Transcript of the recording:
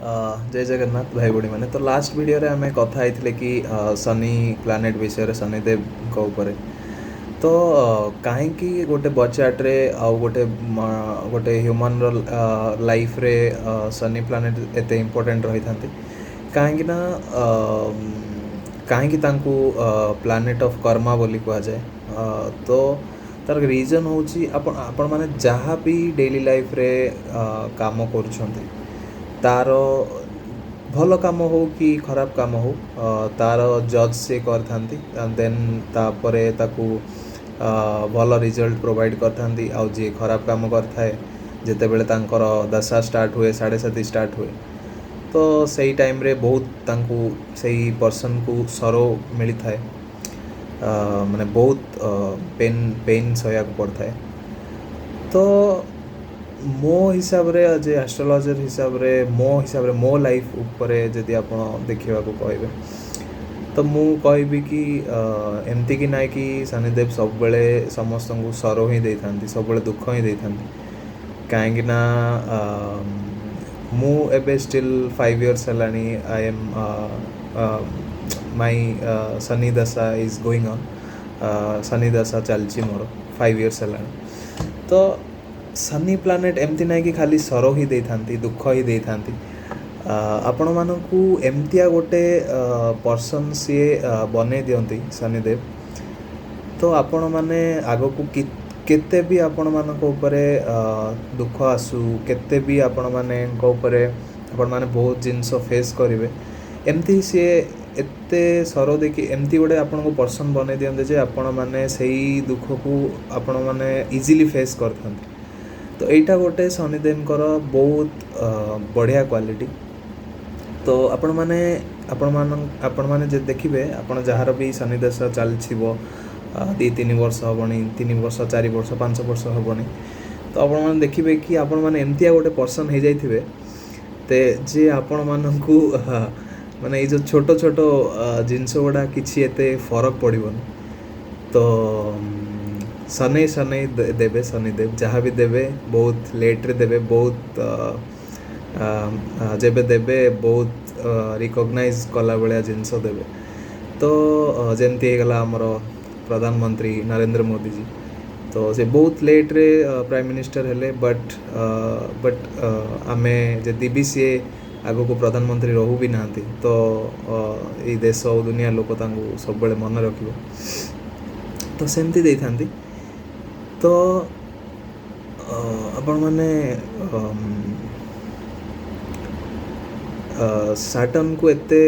जय जगन्नाथ भाई बड़ी मैंने तो लास्ट वीडियो रे आम कथा होइथिले कि सनी प्लानेट विषय शनिदेव ऊपर तो कहीं गोटे बचाट्रे आउ गोटे ह्यूमन लाइफ रे सनी प्लानेट एते इम्पोर्टेंट रही था कहीं ना कहीं प्लानेट ऑफ कर्मा बोली कह जाए तो तार रीजन होची आपण माने जहाँ भी डेली लाइफ रे काम करुछंती तार भल कम हो कि खराब कम हो तार जज से करथांती देन तापरे ताकू भल रिजल्ट प्रोवाइड करथांती आउ जे खराब काम करथाए जेते बेले तांकर दशा स्टार्ट हुए 7:30 स्टार्ट हुए तो सही टाइम रे बहुत तांकू सही पर्सन को सरो मिली थाए माने बहुत पेन सहया पड़ता है तो मो हिसाब रे जे एस्ट्रोलॉजर हिसाब रे मो लाइफ ऊपर जदि आप देखा कहे तो मु कहबी कि एमती कि ना कि शनिदेव सब बेले समस्त को सरो ही दे था सब बेले दुख ही दे था कहीं मु एबे still 5 years हेलानी I am my Shani दशा इज गोइंग ऑन शनि दशा चलची मोर 5 years हेलानी तो सनी प्लानेट एमती ना कि खाली सरो ही दे था दुख ही दे था आपण मानू एमतिया गोटे पर्सन सी बने दियंती शनिदेव तो आपण माने आग को केते भी आपण मानक ऊपरे दुख आसू केते भी आपण माने ऊपरे आपण माने बहुत जिनस फेस करेंगे एमती सी एते सरो देखी एमती गोटे आपण को पर्सन बने दियंते जे आपण माने सही दुख को आपण माने इजीली फेस करथांते तो यहीटा गोटे शनिदेवकर बहुत बढ़िया क्वालिटी तो आपण माने जे देखिए आपण जार भी शनिदशा चलथिबो 2-3 वर्ष हेनी 3 वर्ष 4 वर्ष 5 वर्ष हेनी तो आपण माने देखिए कि आपण माने एमतिया गोटे पर्सन हो जाइथिबे ते जे आपण मानकू माने ये जो छोट छोट जिनस गुड़ा किसी एते फरक पड़ोनी तो शनै शनै देवे शनिदेव जहाँ भी देवे बहुत लेट्रे देवे बहुत जेबे देवे बहुत रिकग्नाइज कला भाया जिनस देवे तो जमती गला आमर प्रधानमंत्री नरेंद्र मोदी जी तो से बहुत लेट्रे प्राइम मिनिस्टर हेले बट आमे जदि भी सी आग को प्रधानमंत्री रहू भी ना तो ये देश और दुनिया लोक सब बड़े मन रख तो सेमती दे था तो आपण माने साटर्न को एते